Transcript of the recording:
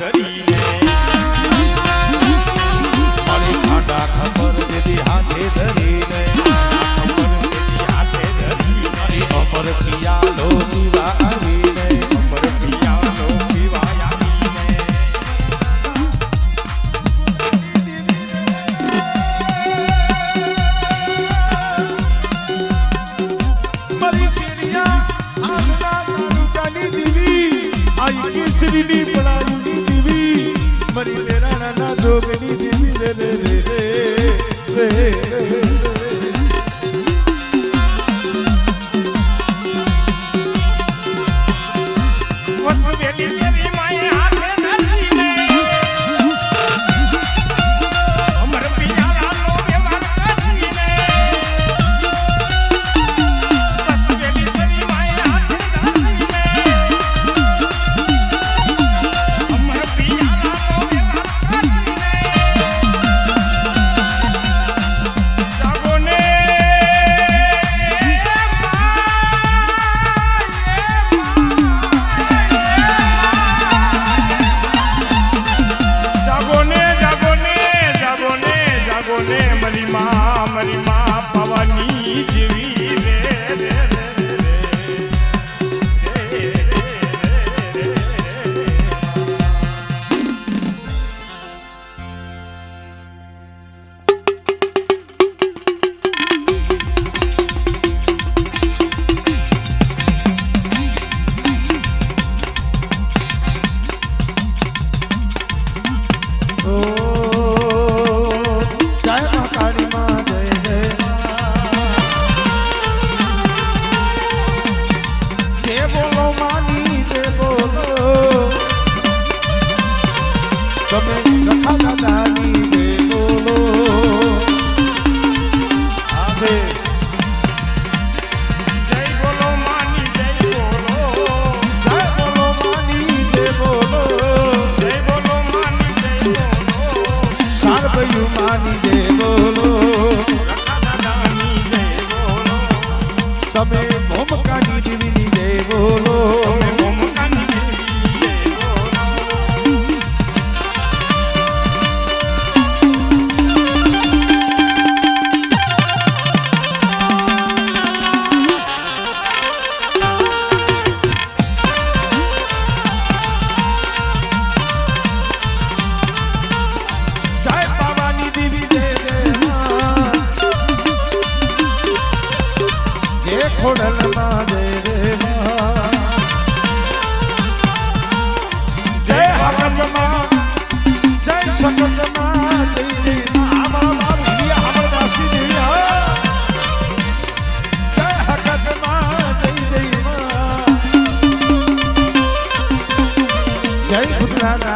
ધરીને મારી ખાડા ખબર દીધી હાથે ધરીને અમર પિયાલો પીવા આવીને અમર પિયાલો પીવા આવીને મારી શેરિયા આગલા તાલુકાની દીવી આઈ કેસરીની પડાઈની દીવી મારી લેરાણાના જોગની દીવી રે રે રે રે રે વસવેલી શેરી માએ હાથે ધરીને અમર પિયાલાનો વ્યવહાર કરીને વસવેલી શેરી માએ હાથે ધરીને અમર પિયાલાનો વ્યવહાર કરીને જાગોને મરી માં પવની જીવી રે રે તમે રખા દાદાની જય બોલો આસે જય બોલો માની જય બોલો જય બોલો માની જય બોલો જય બોલો માની જય બોલો સારભયું માની જય બોલો દાદાની જય બોલો તમે ભોમકાની દીવીની જય બોલો તમે ભોમકાની દેવી જય બોલો જય બાબાની દીવી જય જય જય ખોડલમાં જય રે જય હાકમમાં જય સસસમાં જય જય આમાં બાબુ હિયા હમર દાસની દેવી જય હાકમમાં જય જય જય ખુદરાના